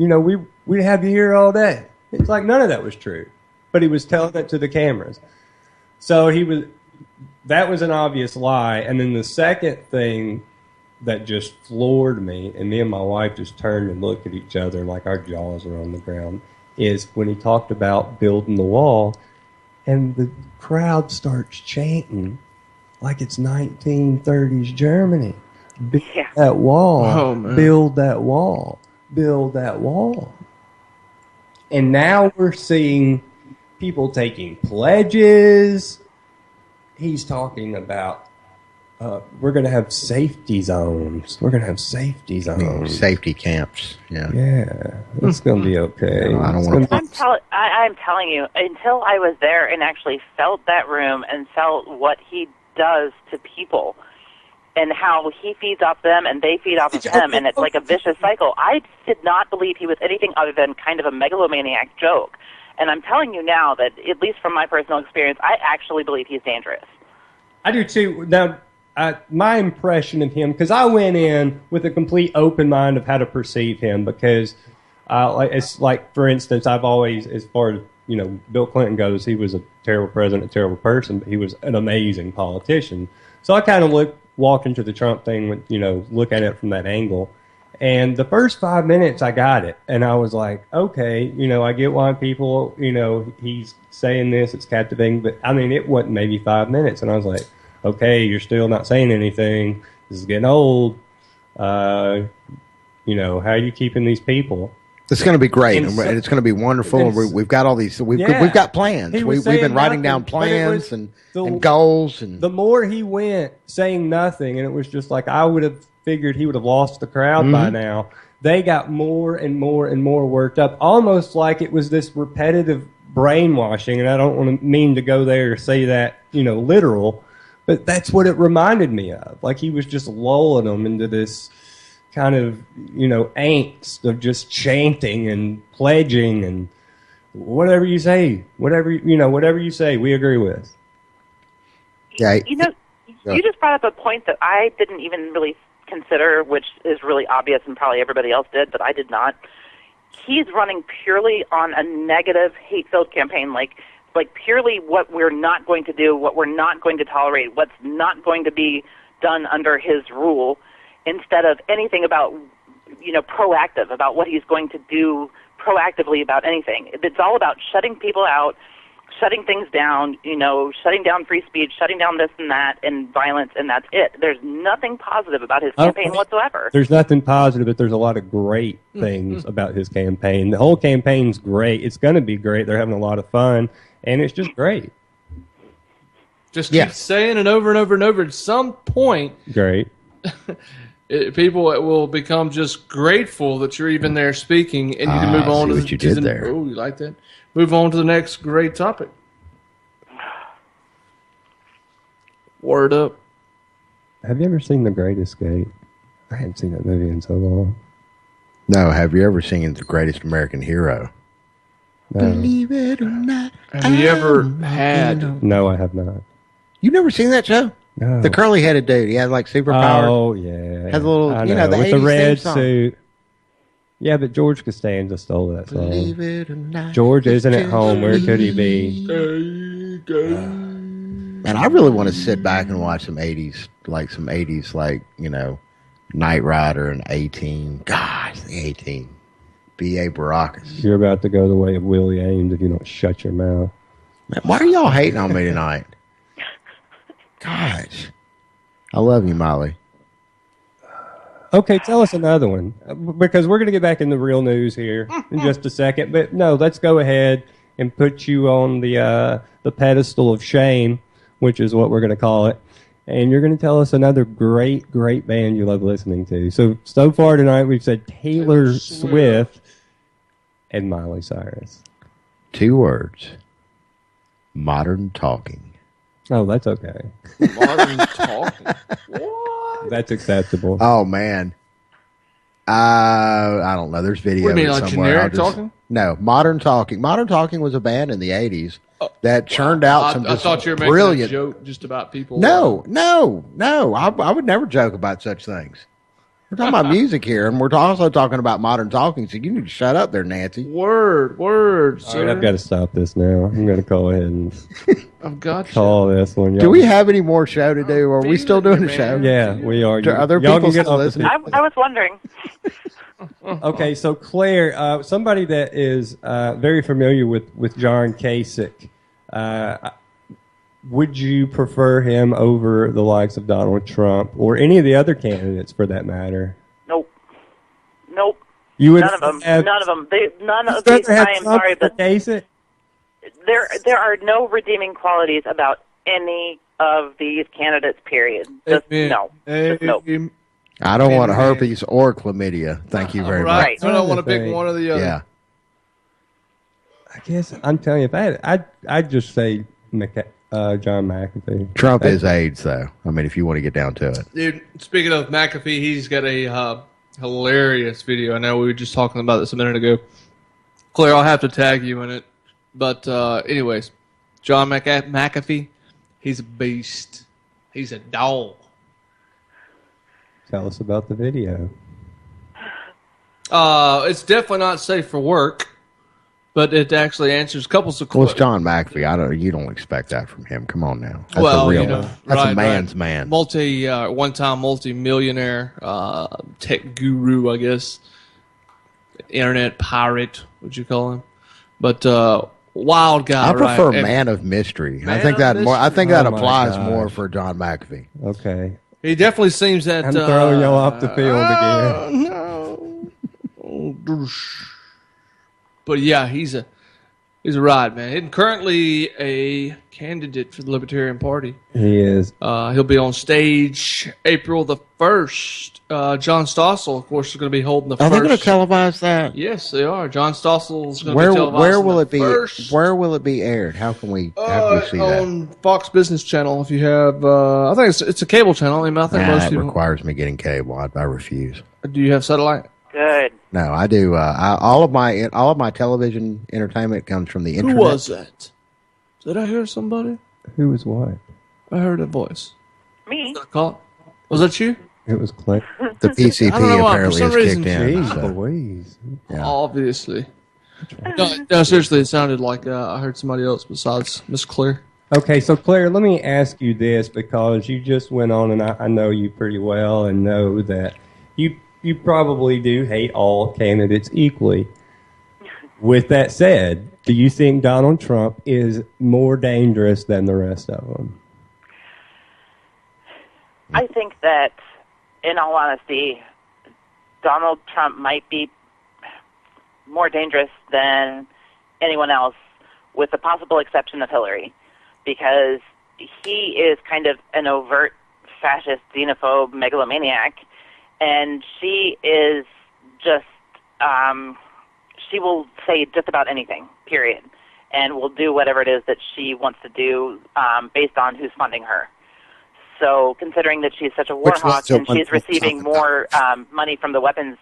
we'd have you here all day." It's like none of that was true, but he was telling it to the cameras. So that was an obvious lie. And then the second thing that just floored me, and me and my wife just turned and looked at each other like our jaws were on the ground, is when he talked about building the wall, and the crowd starts chanting like it's 1930s Germany. Build that wall. Oh, man. Build that wall. Build that wall. And now we're seeing people taking pledges. He's talking about we're going to have safety zones. We're going to have safety zones. Safety camps. Yeah. Yeah. It's going to be okay. I don't want to. I'm telling you, until I was there and actually felt that room and felt what he does to people and how he feeds off them and they feed off of him, and it's like a vicious cycle. I did not believe he was anything other than kind of a megalomaniac joke. And I'm telling you now that, at least from my personal experience, I actually believe he's dangerous. I do too. Now, my impression of him, because I went in with a complete open mind of how to perceive him, because it's like, for instance, I've always, as far as Bill Clinton goes, he was a terrible president, a terrible person, but he was an amazing politician. So I kind of walked into the Trump thing with, look at it from that angle. And the first 5 minutes, I got it. And I was like, okay, I get why people, he's saying this, it's captivating. But, I mean, it wasn't maybe 5 minutes. And I was like, okay, you're still not saying anything. This is getting old. How are you keeping these people? It's going to be great, and it's going to be wonderful. We've got all these. We've got plans. We've been writing down plans and goals. And the more he went saying nothing, and it was just like I would have figured he would have lost the crowd by now. They got more and more and more worked up, almost like it was this repetitive brainwashing. And I don't want to mean to go there or say that literal, but that's what it reminded me of. Like he was just lulling them into this kind of, angst of just chanting and pledging and whatever you say, whatever you say, we agree with. Yeah. You just brought up a point that I didn't even really consider, which is really obvious and probably everybody else did, but I did not. He's running purely on a negative, hate-filled campaign, like purely what we're not going to do, what we're not going to tolerate, what's not going to be done under his rule, instead of anything about, proactive, about what he's going to do proactively about anything. It's all about shutting people out, shutting things down, shutting down free speech, shutting down this and that, and violence, and that's it. There's nothing positive about his campaign whatsoever. There's nothing positive, but there's a lot of great things about his campaign. The whole campaign's great. It's going to be great. They're having a lot of fun, and it's just great. Just keep saying it over and over and over. At some point, great. People will become just grateful that you're even there speaking, and you can move on to what you did there. Oh, you like that? Move on to the next great topic. Word up. Have you ever seen The Great Escape? I haven't seen that movie in so long. No, have you ever seen The Greatest American Hero? No. Believe it or not. Have you ever had? No, I have not. You've never seen that show? No. The curly-headed dude. He had like superpowers. Oh, yeah. Has a little, I the with 80s the red theme song. suit. Yeah, but George Costanza stole that song. Believe it or not. George isn't at home. Where could he be? Man, I really want to sit back and watch some 80s, Knight Rider and A-Team. Gosh, the A-Team. B.A. Baracus. You're about to go the way of Willie Ames if you don't shut your mouth. Man, why are y'all hating on me tonight? Gosh. I love you, Molly. Okay, tell us another one, because we're going to get back in the real news here in just a second. But no, let's go ahead and put you on the pedestal of shame, which is what we're going to call it. And you're going to tell us another great, great band you love listening to. So far tonight we've said Taylor Swift and Miley Cyrus. 2 words. Modern talking. Oh, that's okay. Modern talking. What? That's acceptable. Oh, man. I don't know. There's video What do you mean, of it like somewhere. generic talking? No, Modern Talking. Modern Talking was a band in the 80s that churned out some I thought you were making brilliant a joke just about people. No. I would never joke about such things. We're talking about music here, and we're also talking about Modern Talking, so you need to shut up there, Nancy. Word, All right, I've got to stop this now. I'm going to go ahead and I've got call this one. Do we have any more show to do? Are we still doing the show? Yeah, we are. Do other Y'all people can get still off the listening? I was wondering. Okay, so Claire, somebody that is very familiar with John Kasich, would you prefer him over the likes of Donald Trump or any of the other candidates for that matter? Nope. You would none of them. have, None of them. None of rather these. have I am Trump sorry, for but Kasich? there are no redeeming qualities about any of these candidates. Period. Just no. Just nope. I don't want herpes or chlamydia. Thank you very Right. much. I don't want to pick one or the other. Yeah. I guess I'm telling you, if I had, I'd just say John McAfee. Trump is AIDS, though. I mean, if you want to get down to it. Dude, speaking of McAfee, he's got a hilarious video. I know we were just talking about this a minute ago. Claire, I'll have to tag you in it. But anyways, John McAfee, he's a beast. He's a dog. Tell us about the video. It's definitely not safe for work, but it actually answers a couple of Well, questions. it's John McAfee. You don't expect that from him. Come on now. That's a real one. That's a man's man. One-time multi-millionaire, tech guru, I guess. Internet pirate, would you call him? But wild guy. I prefer right? man of mystery. I Man think of that more. I think that Oh, my applies gosh. more for John McAfee. Okay. He definitely seems that. I'm throwing y'all off the field again. No. Oh, douche. But yeah, he's a ride, man. And currently a candidate for the Libertarian Party. He is. He'll be on stage April the 1st. John Stossel, of course, is going to be holding the Are first. they going to televise that? Yes, they are. John Stossel is going to be televising Where will the it be? first, Where will it be aired? How can we see that? on Fox Business Channel. If you have, I think it's a cable channel. I think most That people. requires me getting cable. I refuse. Do you have satellite? Good. No, I do. All of my television entertainment comes from the internet. Who was that? Did I hear somebody? Who was what? I heard a voice. Me. Did I call it? Was that you? It was Clay. The PCP I don't know why, for apparently some has reason- kicked in. Jeez so, Louise. yeah. Obviously. No, seriously, it sounded like I heard somebody else besides Miss Claire. Okay, so Claire, let me ask you this because you just went on, and I know you pretty well and know that you probably do hate all candidates equally. With that said, Do you think Donald Trump is more dangerous than the rest of them? I think that, in all honesty, Donald Trump might be more dangerous than anyone else, with the possible exception of Hillary, because he is kind of an overt fascist, xenophobe, megalomaniac, and she is just, she will say just about anything, period, and will do whatever it is that she wants to do based on who's funding her. So considering that she's such a war hawk and she's receiving more money from the weapons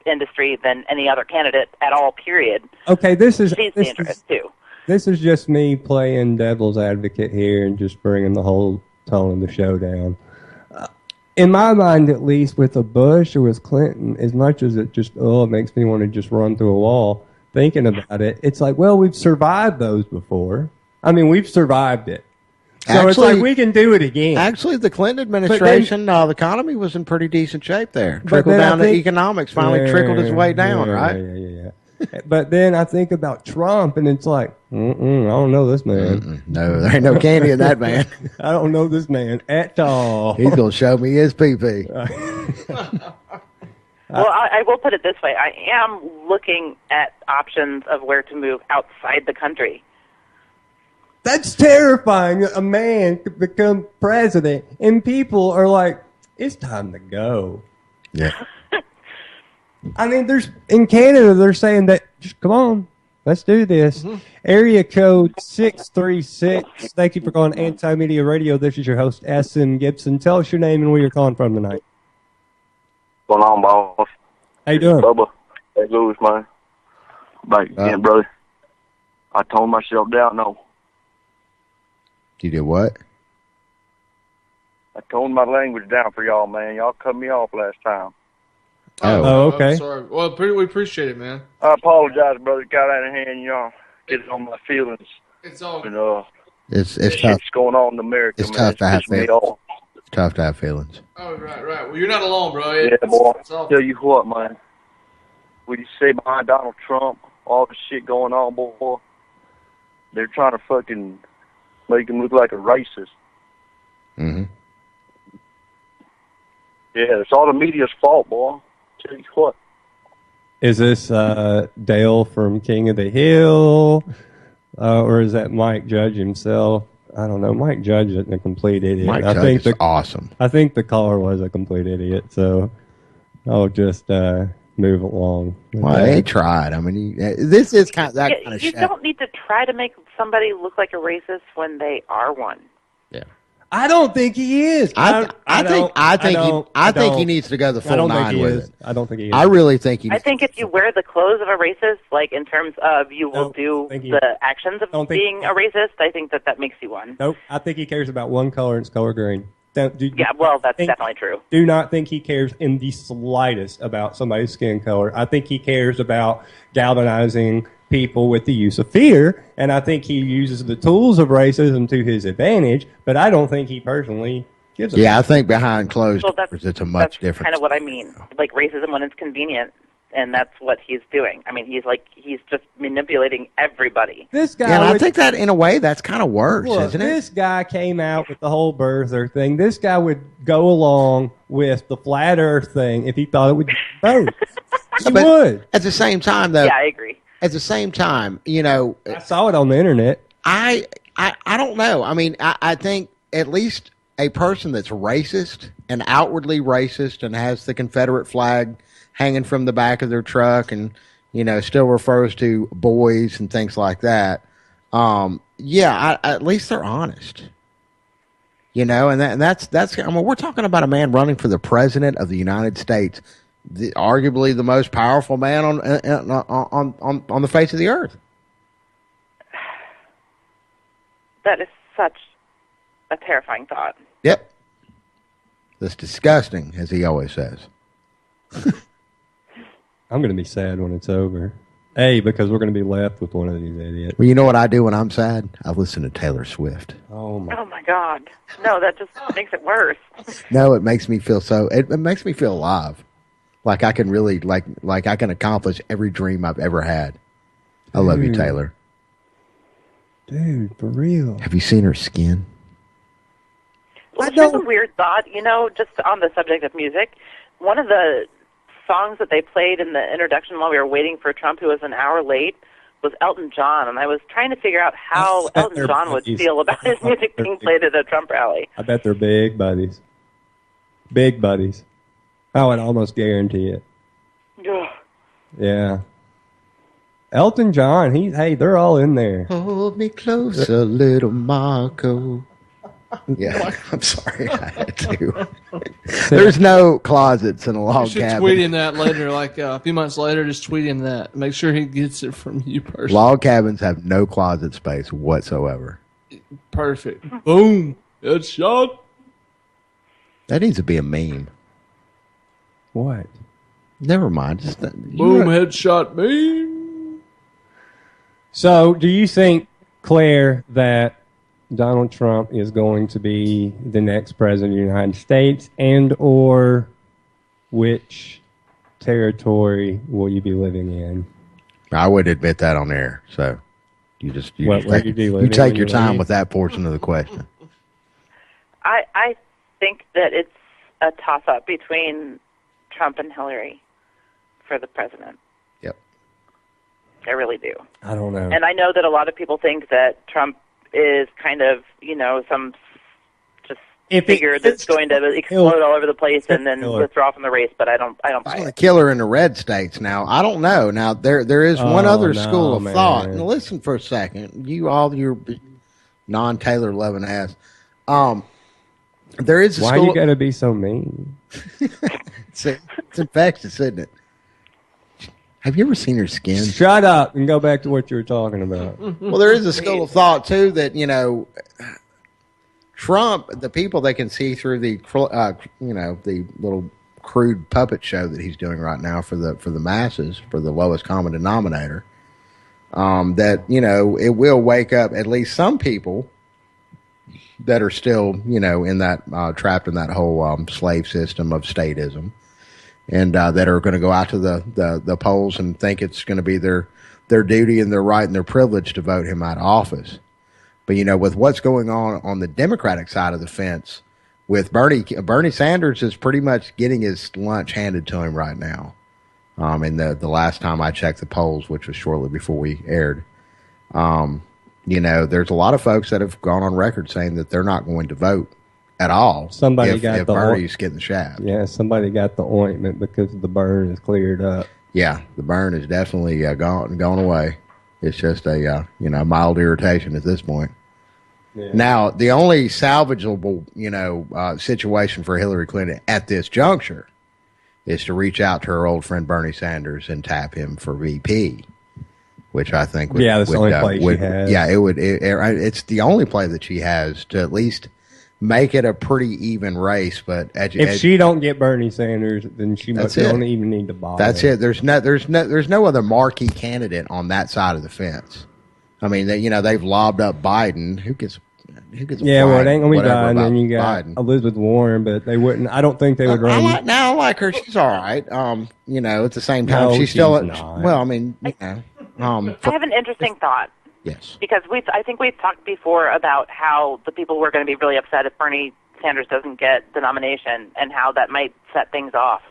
industry than any other candidate at all, period. Okay, she's dangerous too. This is just me playing devil's advocate here and just bringing the whole tone of the show down. In my mind, at least, with a Bush or with Clinton, as much as it just, it makes me want to just run through a wall thinking about it, it's like, well, we've survived those before. I mean, we've survived it. So actually, it's like we can do it again. Actually, the Clinton administration, the economy was in pretty decent shape there. Trickle down to economics finally trickled its way down, right? Yeah. But then I think about Trump, and it's like, I don't know this man. No, there ain't no candy in that man. I don't know this man at all. He's going to show me his pee-pee. Well, I will put it this way. I am looking at options of where to move outside the country. That's terrifying. A man could become president, and people are like, it's time to go. Yeah. I mean, in Canada, they're saying that, just come on, let's do this. Area code 636. Thank you for calling Anti-Media Radio. This is your host, S.M. Gibson. Tell us your name and where you're calling from tonight. What's going on, boss? How you doing? Bubba. Hey, Louis, man. Back again, brother. I toned myself down, no. You did what? I toned my language down for y'all, man. Y'all cut me off last time. Oh, okay. I'm sorry. Well, we appreciate it, man. I apologize, brother. It got out of hand, Get it on my feelings. It's all good. It's tough. Shit's going on in America, it's man. tough to have feelings. It's tough to have feelings. Oh, right. Well, you're not alone, bro. Yeah, boy. Tell you what, man. What you say behind Donald Trump, all the shit going on, boy, they're trying to fucking make him look like a racist. Mm-hmm. Yeah, it's all the media's fault, boy. Tell you what. Is this Dale from King of the Hill? Or is that Mike Judge himself? I don't know. Mike Judge isn't a complete idiot. Mike Judge is awesome. I think the caller was a complete idiot, so I'll just move along. Well, they tried. I mean, this is kind of that kind of shit. You don't need to try to make somebody look like a racist when they are one. Yeah. I don't think he is. I think he needs to go the full nine with it. I don't think he is. I really think he. I think if you wear the clothes of a racist, like in terms of you will do the actions of being a racist, I think that makes you one. Nope. I think he cares about one color, and it's color green. Yeah, well, that's definitely true. Do not think he cares in the slightest about somebody's skin color. I think he cares about galvanizing people with the use of fear, and I think he uses the tools of racism to his advantage, but I don't think he personally gives a I think behind closed doors it's a much different. That's kind of what I mean. Like racism when it's convenient, and that's what he's doing. I mean, he's just manipulating everybody. This guy. Yeah, and I think that in a way that's kind of worse, isn't it? This guy came out with the whole birther thing. This guy would go along with the flat earth thing if he thought it would be both. He would. At the same time, though. Yeah, I agree. At the same time, I saw it on the internet. I don't know. I mean, I think at least a person that's racist and outwardly racist and has the Confederate flag hanging from the back of their truck and, still refers to boys and things like that. At least they're honest. And that's I mean, we're talking about a man running for the president of the United States, arguably the most powerful man on the face of the earth. That is such a terrifying thought. Yep. That's disgusting, as he always says. I'm going to be sad when it's over. Because we're going to be left with one of these idiots. Well, you know what I do when I'm sad? I listen to Taylor Swift. Oh my God. No, that just makes it worse. No, it makes me feel it makes me feel alive. Like I can really, like I can accomplish every dream I've ever had. I love you, Taylor. Dude, for real. Have you seen her skin? Well, here's a weird thought. Just on the subject of music, one of the songs that they played in the introduction while we were waiting for Trump, who was an hour late, was Elton John, and I was trying to figure out how Elton John would feel about his music being played at a Trump rally. I bet they're big buddies. Big buddies. I would almost guarantee it. Yeah. Elton John, they're all in there. Hold me closer, little Marco. Yeah, I'm sorry, I had to. There's no closets in a log cabin. Tweet him that later, a few months later, just tweet him that. Make sure he gets it from you personally. Log cabins have no closet space whatsoever. Perfect. Boom. Headshot. That needs to be a meme. What? Never mind. Boom, headshot meme. So, do you think, Claire, that Donald Trump is going to be the next president of the United States, and or which territory will you be living in? I would admit that on air, so you take your time with that portion of the question. I think that it's a toss-up between Trump and Hillary for the president. Yep. I really do. I don't know. And I know that a lot of people think that Trump is kind of, some just figure that's going to explode all over the place and then withdraw from the race, but I don't buy it. A killer in the red states now. I don't know. Now, there is one other school of thought. Now, listen for a second. Your non-Taylor loving ass. There is a Why you got to be so mean? It's infectious, isn't it? Have you ever seen her skin? Shut up and go back to what you were talking about. Well, there is a school of thought, too, that, Trump, the people that can see through the, the little crude puppet show that he's doing right now for the masses, for the lowest common denominator, that, it will wake up at least some people that are still, in that, trapped in that whole slave system of statism. And that are going to go out to the polls and think it's going to be their duty and their right and their privilege to vote him out of office. But, with what's going on the Democratic side of the fence, with Bernie Sanders is pretty much getting his lunch handed to him right now. And the last time I checked the polls, which was shortly before we aired, there's a lot of folks that have gone on record saying that they're not going to vote at all. Somebody got if Bernie's getting the shaft. Yeah, somebody got the ointment because the burn is cleared up. Yeah, the burn is definitely gone away. It's just a mild irritation at this point. Yeah. Now, the only salvageable situation for Hillary Clinton at this juncture is to reach out to her old friend Bernie Sanders and tap him for VP, which I think that's the only play she has. Yeah, it's the only play that she has to at least make it a pretty even race. But if she don't get Bernie Sanders, then she don't even need to bother. That's it. There's no other marquee candidate on that side of the fence. I mean, they've lobbed up Biden. Who gets? Yeah, well, it ain't gonna be Biden. And then you got Elizabeth Warren, but they wouldn't. I don't think they would run. I like her. She's all right. At the same time, she's still. Well, I mean, I have an interesting thought. Yes. Because I think we've talked before about how the people were going to be really upset if Bernie Sanders doesn't get the nomination and how that might set things off.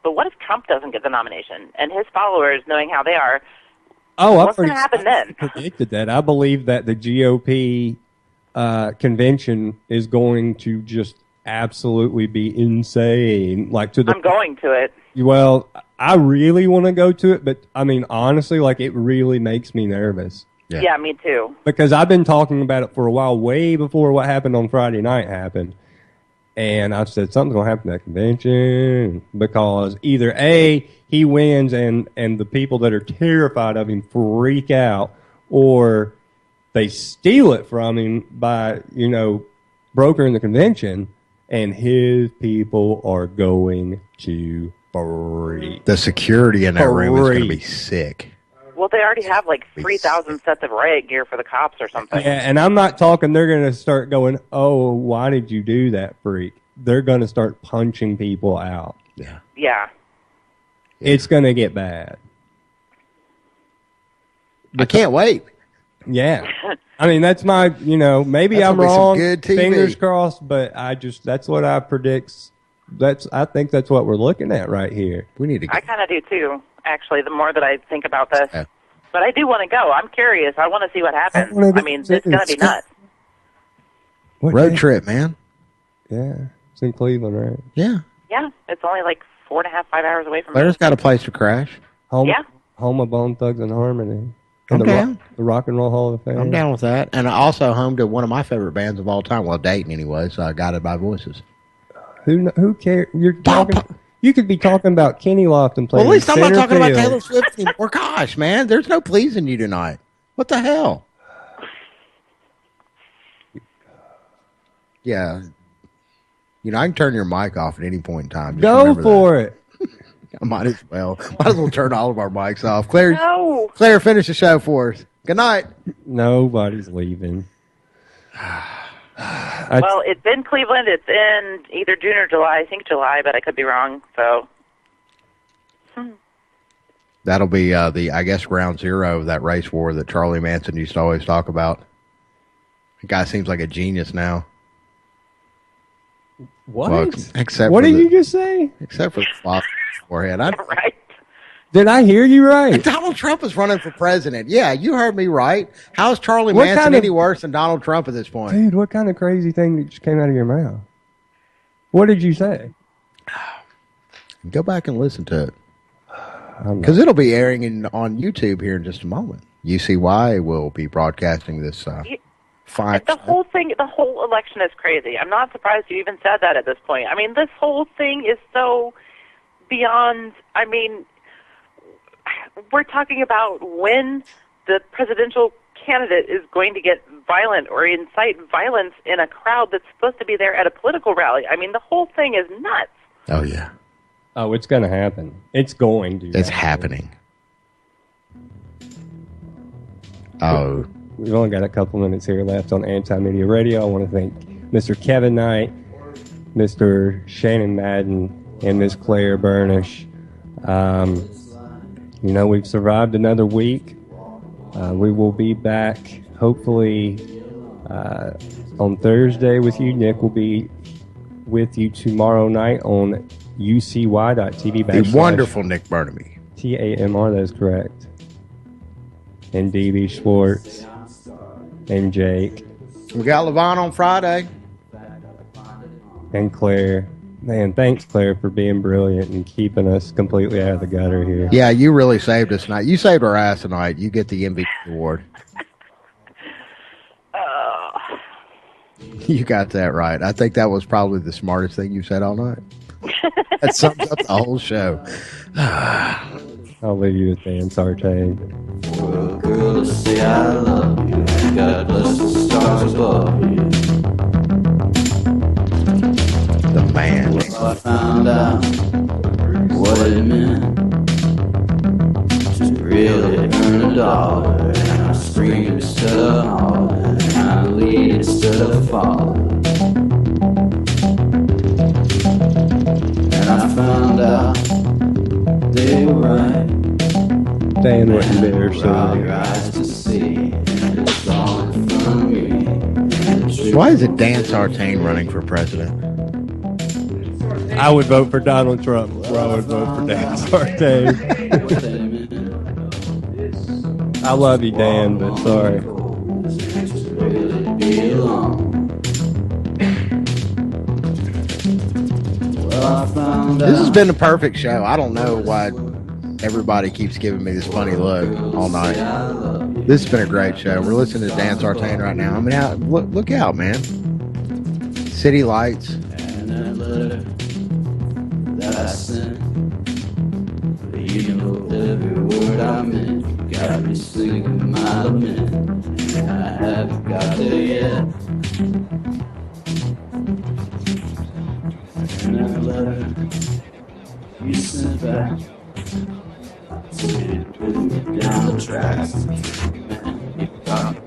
But what if Trump doesn't get the nomination and his followers, knowing how they are, what's going to happen then? I predicted that. I believe that the GOP convention is going to just absolutely be insane. I'm going to it. Well, I really want to go to it, but I mean, honestly, it really makes me nervous. Yeah, me too. Because I've been talking about it for a while, way before what happened on Friday night happened. And I said, something's going to happen at that convention. Because either A, he wins and the people that are terrified of him freak out, or they steal it from him by, brokering the convention, and his people are going to freak. The security in that room is going to be sick. Well, they already have 3,000 sets of riot gear for the cops or something. Yeah, and I'm not talking they're going to start going, oh, why did you do that, freak? They're going to start punching people out. Yeah. Yeah. It's going to get bad. I can't wait. Yeah. I mean, that's my, maybe That's I'm gonna be some wrong. good TV. Fingers crossed, but that's what I predict. I think that's what we're looking at right here. We need to I kind of do too, actually, the more that I think about this. Yeah. But I do want to go. I'm curious. I want to see what happens. I mean, it's going to be nuts. Road trip, man. Yeah. It's in Cleveland, right? Yeah. Yeah, it's only like 4.5, 5 hours away from Claire's me. got a place to crash. Home of Bone Thugs and Harmony. And I'm down. the Rock and Roll Hall of Fame. I'm down with that. And also home to one of my favorite bands of all time. Well, dating anyway, so Guided by Voices. Who cares? You're talking. You could be talking about Kenny Lofton playing. Well, at least I'm not talking about field. Taylor Swift anymore. Gosh, man, there's no pleasing you tonight. What the hell? Yeah. I can turn your mic off at any point in time. Just Go for it. I might as well. Might as well turn all of our mics off. Claire, No. Claire, finish the show for us. Good night. Nobody's leaving. Well, it's in Cleveland. It's in either June or July. I think July, but I could be wrong. So. That'll be I guess, ground zero of that race war that Charlie Manson used to always talk about. The guy seems like a genius now. What? Well, except what for did you just say? Except for the flop forehead. Right. Did I hear you right? Donald Trump is running for president. Yeah, you heard me right. How is Charlie What Manson kind of- any worse than Donald Trump at this point? Dude, what kind of crazy thing just came out of your mouth? What did you say? Go back and listen to it. Because it'll be airing on YouTube here in just a moment. UCY will be broadcasting this fine. The whole thing, the whole election is crazy. I'm not surprised you even said that at this point. I mean, this whole thing is so beyond. I mean, we're talking about when the presidential candidate is going to get violent or incite violence in a crowd that's supposed to be there at a political rally. I mean, the whole thing is nuts. Oh, yeah. Oh, it's going to happen. It's going to. It's happening. Oh. We've only got a couple minutes here left on Anti-Media Radio. I want to thank Mr. Kevin Knight, Mr. Shannon Madden, and Miss Claire Burnish. We've survived another week. We will be back, hopefully, on Thursday with you. Nick will be with you tomorrow night on ucy.tv. The wonderful Nick Burnaby. TAMR, that is correct. And DB Schwartz. And Jake. We got Levon on Friday. And Claire. Man, thanks, Claire, for being brilliant and keeping us completely out of the gutter here. Yeah, you really saved us tonight. You saved our ass tonight. You get the MVP award. You got that right. I think that was probably the smartest thing you said all night. That sums up the whole show. I'll leave you with Dan Sartain. Well, girl, say I love you. God bless the stars above you. The man. Well, I found out what it meant to really earn a dollar. And I scream instead of holler. And I lead instead of follow. And I found out they were right. Dan wasn't there, so. Why is it Dan Sartain running for president? I would vote for Donald Trump, or I would vote for Dan Sartain. I love you, Dan, but sorry. This has been the perfect show. I don't know why everybody keeps giving me this funny look all night. This has been a great show. We're listening to Dan Sartain right now. I mean, look out, man. City Lights. And that letter that I sent, you know every word I meant. Got me singing my lament, and I haven't got there yet. And that letter you sent back, it put me down the tracks. You got me.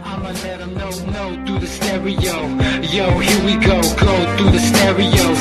I'ma let 'em No, through the stereo. Yo, here we go through the stereo.